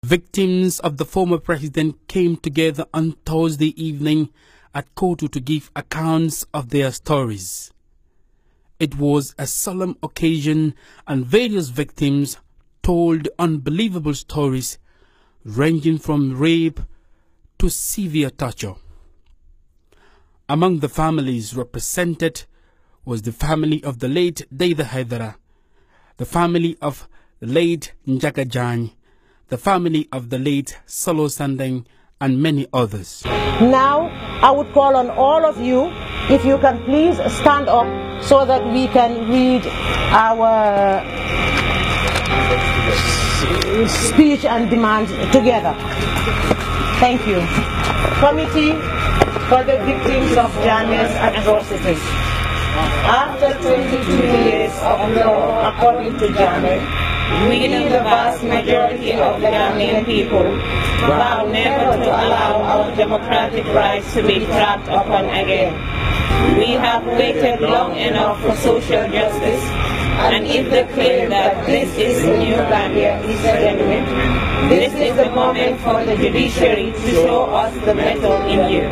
Victims of the former president came together on Thursday evening at Kotu to give accounts of their stories. It was a solemn occasion and various victims told unbelievable stories ranging from rape to severe torture. Among the families represented was the family of the late Dictator Haidara, the family of the late Njaga Janneh, the family of the late Solo Sandeng, and many others. Now, I would call on all of you, if you can please stand up so that we can read our speech and demands together. Thank you. Committee for the victims of Jammeh's atrocities. After 22 years of law, according to Jammeh, we, the vast majority of the Ghanaian people, vow never to allow our democratic rights to be trampled upon again. We have waited long enough for social justice, and if the claim that this is the new Gambia is genuine, this is the moment for the judiciary to show us the metal in you.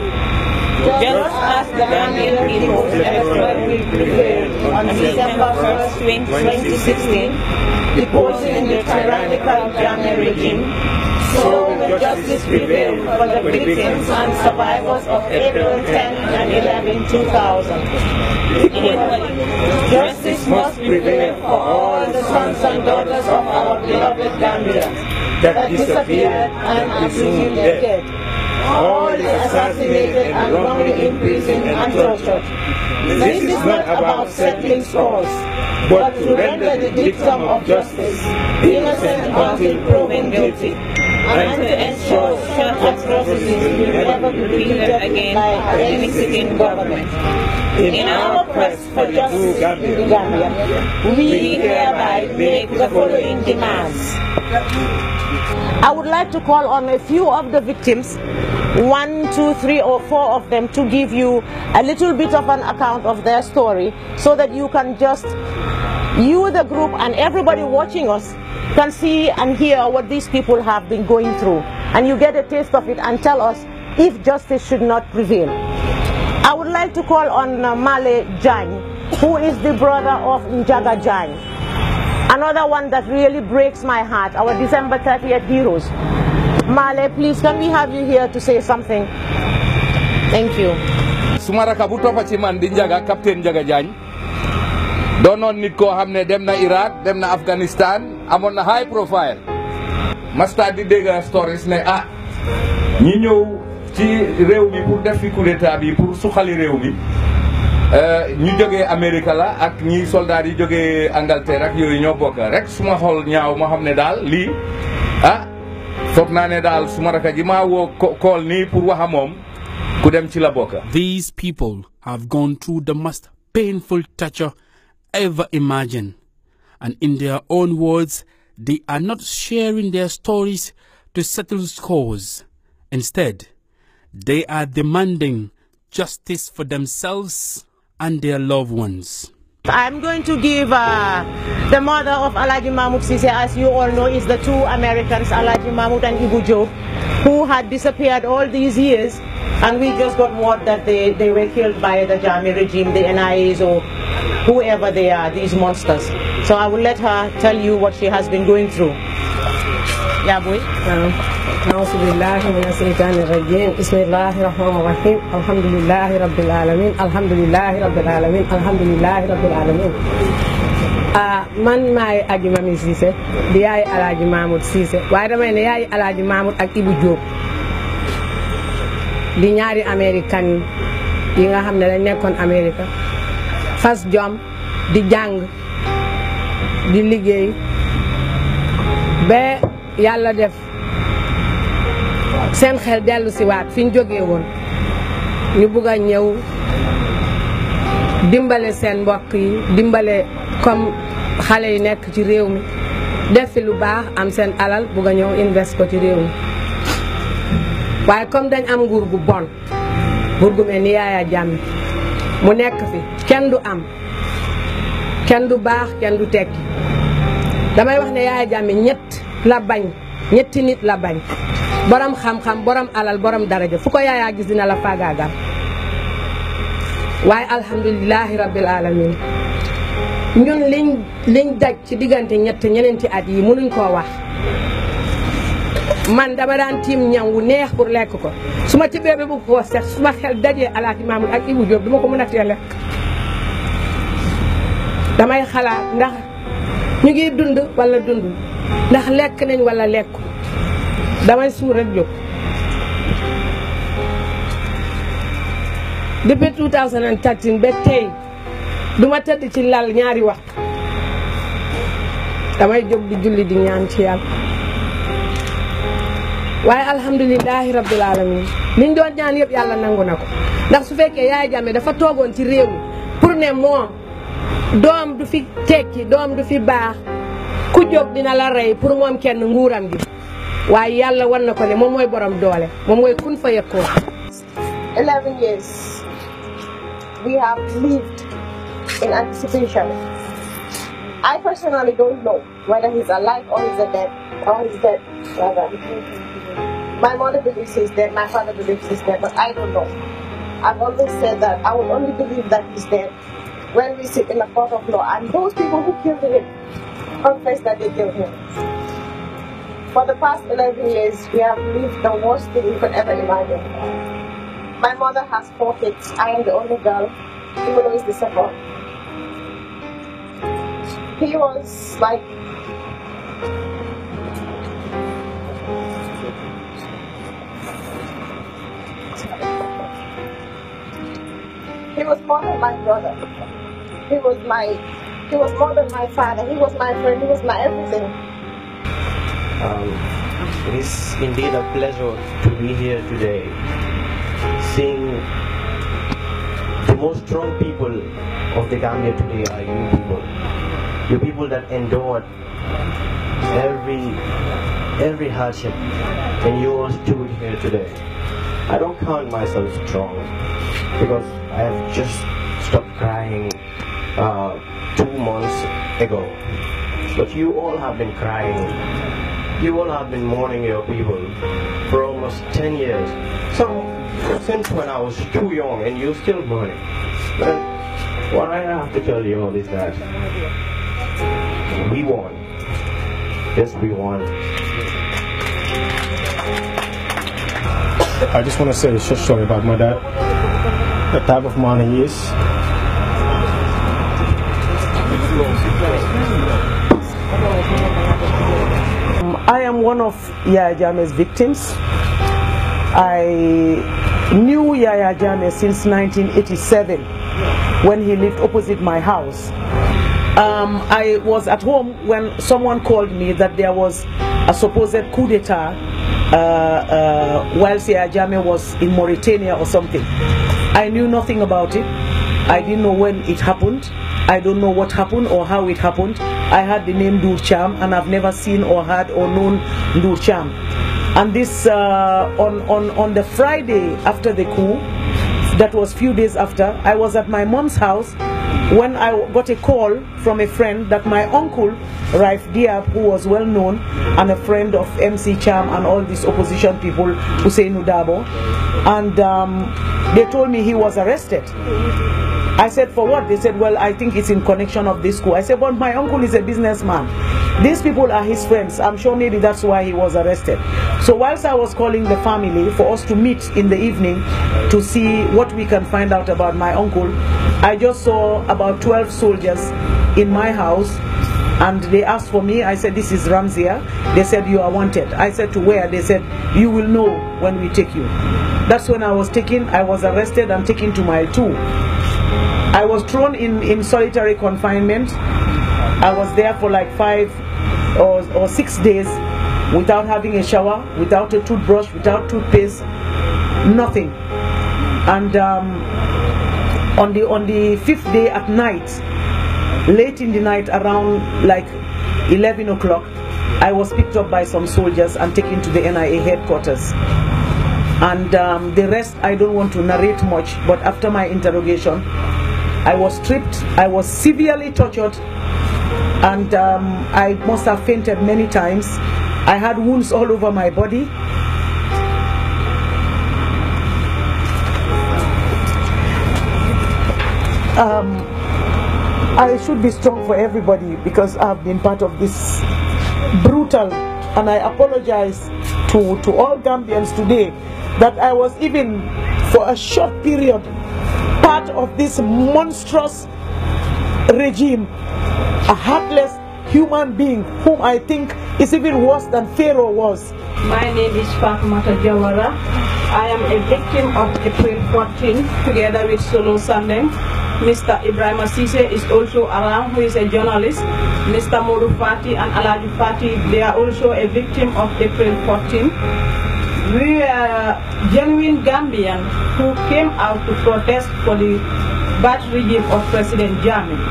Just as the Ghanaian people's electorate prevailed on December 1st, 2016, deposing the tyrannical Jammeh regime, so the justice prevailed for the victims and survivors of April 10 and 11, 2000. Equally, justice must prevail for all the sons and daughters of our beloved Gambia that disappeared and are presumed dead, all the assassinated and wrongly imprisoned and tortured. This is not about settling scores, but to render the victim of justice innocent until proven guilty, and to ensure such atrocities will never be repeated again by any sitting government. In our quest for justice in Gambia, we hereby make the following demands. I would like to call on a few of the victims, 1, 2, 3, or 4 of them, to give you a little bit of an account of their story so that you can just, you the group and everybody watching us can see and hear what these people have been going through, and you get a taste of it and tell us if justice should not prevail. I would like to call on Male Janneh, who is the brother of Njaga Janneh. Another one that really breaks my heart, our December 30th heroes. Male, please, can we have you here to say something? Thank you. Sumara kabuto pa ci man di Njaga, Captain Njaga Janneh. Doonoon nit koo xam ne dem na Iraq, dem na Afghanistan, amoon na high profile. Masta di dégg stories ne ñi ñëw ci réew mi pour def fi coup d'état bi pour suxali réew mi. ñu jógee Amérique la ak ñi soldats yi jógee Angleterre ak yooyu ñoo bokk rek suma xol ñaaw ma xam ne daal lii foog naa ne daal suma raka ji maa woo kool nii pour wax a moom ku dem ci la bokk. These people have gone through the most painful torture ever imagined, and in their own words, they are not sharing their stories to settle scores. Instead, they are demanding justice for themselves and their loved ones. I'm going to give the mother of Alhaji Mahmoud Sise, as you all know, is the 2 Americans, Alhaji Mahmoud and Ibu Job, who had disappeared all these years, and we just got word that they were killed by the Jammeh regime, the NIAs, or whoever they are, these monsters. So I will let her tell you what she has been going through. Yeah, boy. أعوذ بالله من الشيطان الرجيم بسم الله الرحمن الرحيم الحمد لله رب العالمين الحمد لله رب العالمين الحمد لله رب العالمين man maay Aji Mami Cissé di yaay Alhaji Mahmoud Cissé waaye damay ne yaay Alhaji Mahmoud ak Ibu Diop di ñaari américain yi nga xam ne dañ nekkoon Amérique fas jom di jàng di liggéey ba yàlla def seen xel dellu si waat fi ñu jógee woon ñu bugg a ñëw dimbale seen mbokk yi dimbale comme xale yi nekk ci réew mi def fi lu baax am seen alal bugg a ñëw invest ko ci réew mi waaye comme dañ am nguur gu bon nguur gu mel ni Yahya Jammeh mu nekk fi kenn du am kenn du baax kenn du tekki damay wax ne Yahya Jammeh ñett la bañ ñetti nit la bañ borom xam-xam borom alal borom daraja fu ko yaayaa gis dina la faagaagal waaye alhamdulilahi rabbil alamin ñun liñ daj ci diggante ñeneenti at yi mënuñ koo wax man dama daan tiim ñam wu neex pour lekk ko su ma tibbee ba bëgg koo sex su ma xel dajee Alaaji Maamul ak Ibu Jóob duma ko mën a tee lekk damay xalaat ndax ñu ngi dund wala dund ndax lekk nañ wala lekku damay suur rek jóg depuis 2013 ba tey duma tëdd ci lal ñaari waxtu damay jóg di julli di ñaan ci yàlla waaye alhamdulilahi rabbil alamin liñ doon ñaan yëpp yàlla nangu na ko ndax su fekkee Yahya Jammeh dafa toogoon ci réew mi pour ne moom doom du fi tekki doom du fi baax ku jóg dina la rey pour moom kenn nguuram gi waaye yàlla wan na ko ne moom mooy borom doole moom mooy kun fa yëkkoo 11 years we have lived in anticipation. I personally don't know whether he's alive or he's dead, rather. My mother believes he's dead, my father believes he's dead, but I don't know. I've always said that I will only believe that he's dead when we sit in a court of law and those people who killed him confess that they killed him. For the past 11 years, we have lived the worst thing you could ever imagine. My mother has 4 kids. I am the only girl, even though he's the second. He was like he was more than my brother. He was more than my father. He was my friend. He was my everything. It is indeed a pleasure to be here today, seeing the most strong people of the Gambia today are you people. You people that endured every hardship, and you all stood here today. I don't count myself strong because I have just stopped crying 2 months ago. But you all have been crying. You all have been mourning your people for almost 10 years. So since when I was too young, and you're still mourning. But what I have to tell you all is that we won. Yes, we won. I just want to say a short story about my dad. The type of man he is. I am one of Yahya Jammeh's victims. I knew Yahya Jammeh since 1987 when he lived opposite my house. I was at home when someone called me that there was a supposed coup d'etat whilst Yahya Jammeh was in Mauritania or something. I knew nothing about it. I didn't know when it happened. I don't know what happened or how it happened. I had the name Ndur Cham, and I've never seen or heard or known Ndur Cham. And this on the Friday after the coup, that was few days after, I was at my mom's house when I got a call from a friend that my uncle Raif Diab, who was well known and a friend of MC Cham and all these opposition people, Hussein Udabo, and they told me he was arrested. I said, for what? They said, well, I think it's in connection of this coup. I said, but my uncle is a businessman. These people are his friends. I'm sure maybe that's why he was arrested. So whilst I was calling the family for us to meet in the evening to see what we can find out about my uncle, I just saw about 12 soldiers in my house, and they asked for me. I said, this is Ramzia. They said, you are wanted. I said, to where? They said, you will know when we take you. That's when I was arrested and taken to Mile 2. I was thrown in solitary confinement. I was there for like 5 or 6 days without having a shower, without a toothbrush, without toothpaste, nothing. And on the 5th day at night, late in the night, around like 11 o'clock, I was picked up by some soldiers and taken to the NIA headquarters. And the rest I don't want to narrate much, but after my interrogation, I was stripped, I was severely tortured, and I must have fainted many times. I had wounds all over my body. I should be strong for everybody because I've been part of this brutal, and I apologize to all Gambians today that I was even for a short period part of this monstrous regime, a heartless human being whom I think is even worse than Pharaoh was. My name is Fatoumata Jawara. I am a victim of April 14 together with Solo Sandeng. Mr. Ibrahim Sise is also around, who is a journalist. Mr. Modu Fati and Alaji Fati, they are also a victim of April 14. We are genuine Gambian who came out to protest for the bad regime of President Jammeh.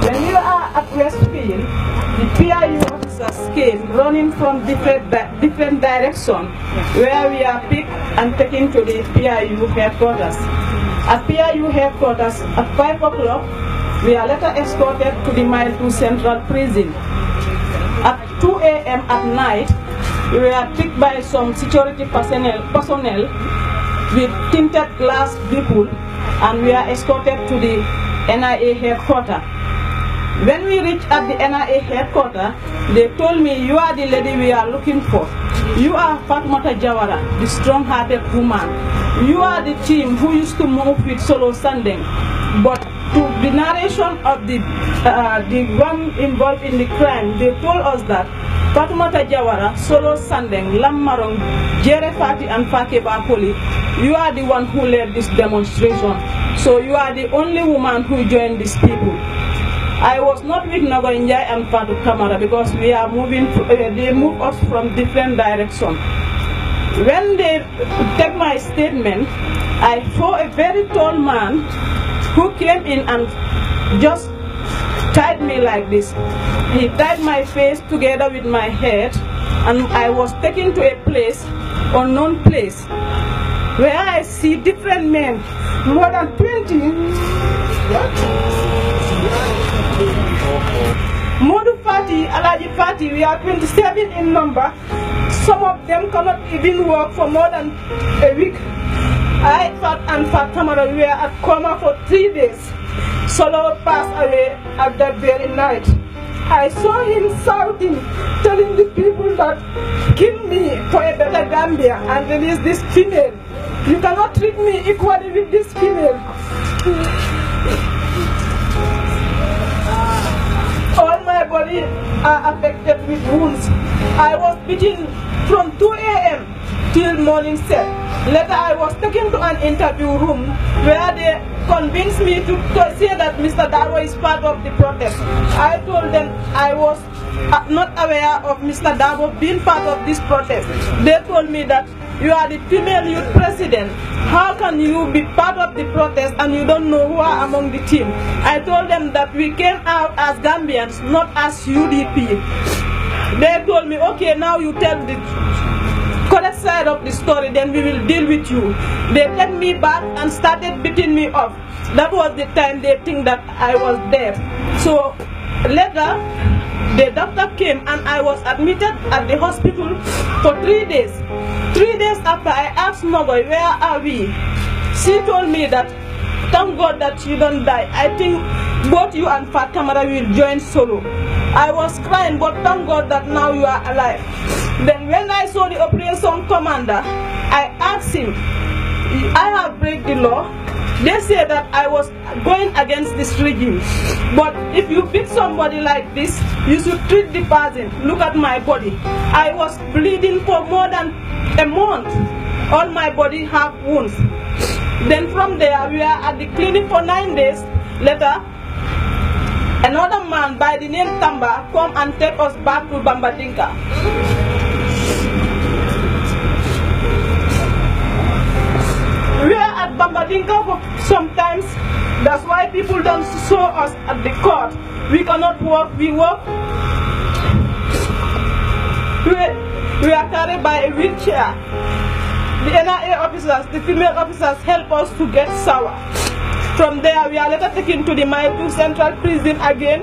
When we are at Westfield, the PIU officers came running from different directions, where we are picked and taken to the PIU headquarters. At PIU headquarters at 5 o'clock, we are later escorted to the Mile 2 Central Prison. At 2 a.m. at night, we were picked by some security personnel with tinted glass people, and we are escorted to the NIA headquarters. When we reached at the NIA headquarters, they told me, "You are the lady we are looking for. You are Fatoumata Jawara, the strong-hearted woman. You are the team who used to move with Solo Sandeng." But to the narration of the one involved in the crime, they told us that Fatoumata Jawara, Solo Sandeng, Lammarong, Jere Fati and Fakeba Poli, you are the one who led this demonstration. So you are the only woman who joined these people. I was not with Nago Njai and Fatu Kamara because we are moving, they move us from different directions. When they take my statement, I saw a very tall man who came in and just tied me like this. He tied my face together with my head, and I was taken to a place, unknown place, where I see different men, more than 20. Modu Fati, Alaji Fati, we are 27 in number. Some of them cannot even work for more than a week. I and Fat Kamara, we were at coma for 3 days. Solo passed away at that very night. I saw him shouting, telling the people that, "Kill me for a better Gambia and release this female. You cannot treat me equally with this female." All my body are affected with wounds. I was beaten from 2 a.m. till morning set. Later I was taken to an interview room where they convinced me to say that Mr. Darwa is part of the protest. I told them I was not aware of Mr. Darwa being part of this protest. They told me that you are the female youth president. How can you be part of the protest and you don't know who are among the team? I told them that we came out as Gambians, not as UDP. They told me, "Okay, now you tell the correct side of the story, then we will deal with you." They took me back and started beating me up. That was the time they think that I was dead. So later, the doctor came and I was admitted at the hospital for 3 days. 3 days after, I asked Nogoy, "Where are we?" She told me that, "Thank God that you don't die. I think both you and Fat Kamara will join Solo." I was crying, but thank God that now you are alive. Then when I saw the operation commander, I asked him, "I have break the law. They say that I was going against this regime. But if you beat somebody like this, you should treat the person. Look at my body. I was bleeding for more than a month. All my body have wounds." Then from there, we are at the clinic for 9 days. Later, another man by the name Tamba come and take us back to Bambadinka. We are at Bambadinka for sometimes. That's why people don't show us at the court. We cannot walk. We walk. We are carried by a wheelchair. The NIA officers, the female officers, help us to get shower. From there, we are later taken to the Mile 2 Central Prison again.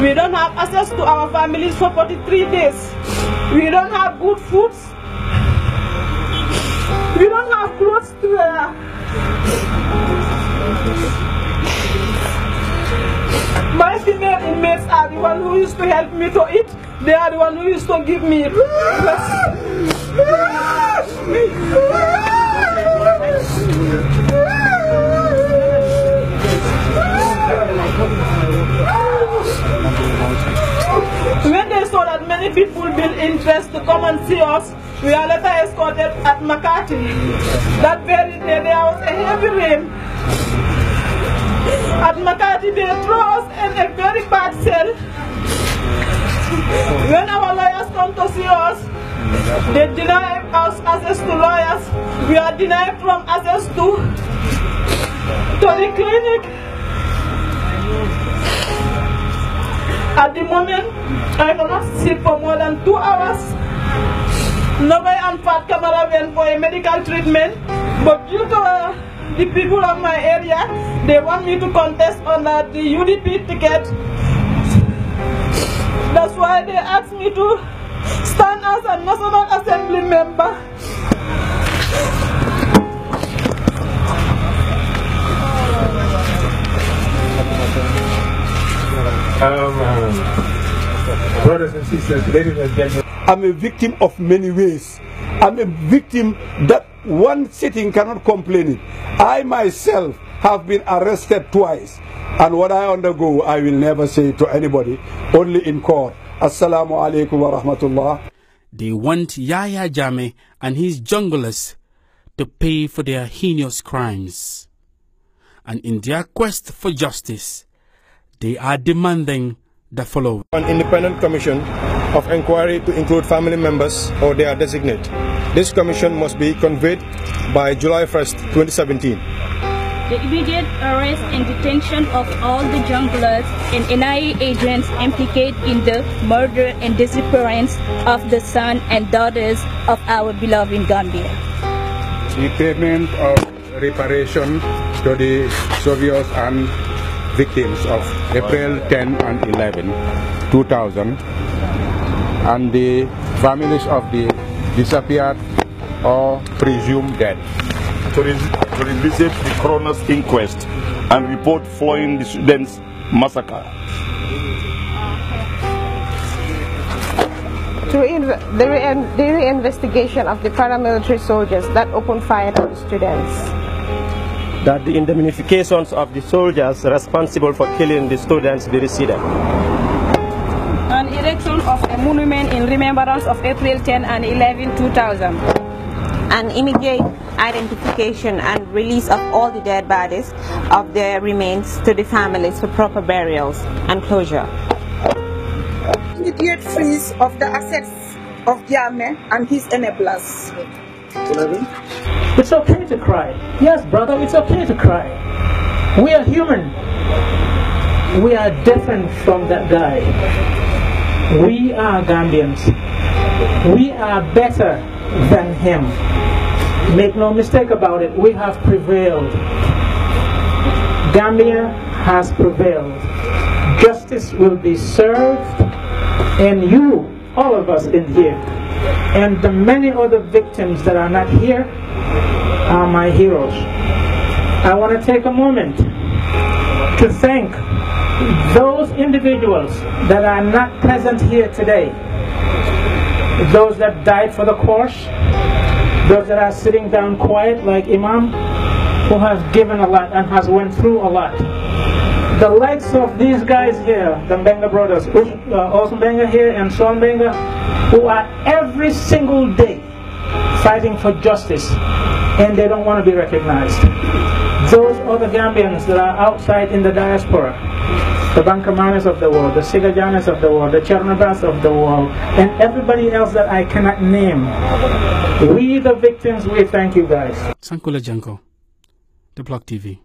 We don't have access to our families for 43 days. We don't have good foods. We don't have clothes to wear. My female inmates are the one who used to help me to eat. They are the one who used to give me When they saw that many people build interest to come and see us, we are later escorted at McCarthy. That very day there was a heavy rain. At McCarthy they threw us in a very bad cell. When our lawyers come to see us, they deny us access to lawyers. We are denied from access to the clinic. At the moment, I cannot sit for more than 2 hours. Nobody and Fat Camara went for a medical treatment, but due to the people of my area, they want me to contest on the UDP ticket. That's why they asked me to stand as a National Assembly member. Brothers and sisters, ladies and gentlemen, I'm a victim of many ways. I'm a victim that one sitting cannot complain it. I myself have been arrested twice, and what I undergo I will never say to anybody, only in court. Assalamu alaikum wa rahmatullah. They want Yahya Jammeh and his junglers to pay for their heinous crimes. And in their quest for justice, they are demanding the following. An independent commission of inquiry to include family members or their designate. This commission must be convened by July 1st, 2017. The immediate arrest and detention of all the junglers and NIA agents implicated in the murder and disappearance of the sons and daughters of our beloved Gambia. The payment of reparation to the soldiers and victims of April 10 and 11, 2000, and the families of the disappeared or presumed dead. To revisit the coroner's inquest and report following the students' massacre. The reinvestigation of the paramilitary soldiers that opened fire on the students. That the indemnifications of the soldiers responsible for killing the students be received. An erection of a monument in remembrance of April 10 and 11, 2000. An immediate identification and release of all the dead bodies of their remains to the families for proper burials and closure. Immediate freeze of the assets of Jammeh and his enablers. It's okay to cry. Yes, brother, it's okay to cry. We are human. We are different from that guy. We are Gambians. We are better than him. Make no mistake about it, we have prevailed. Gambia has prevailed. Justice will be served, and you, all of us in here, and the many other victims that are not here are my heroes. I want to take a moment to thank those individuals that are not present here today, those that died for the cause, those that are sitting down quiet like Imam, who has given a lot and has went through a lot. The likes of these guys here, the Mbenga brothers, Osman Benga here and Sean Benga, who are every single day fighting for justice, and they don't want to be recognized. Those other Gambians that are outside in the diaspora, the Bankamanes of the world, the Sigajanes of the world, the Chernabas of the world, and everybody else that I cannot name. We, the victims, we thank you guys. Sankula Janko, The Block TV.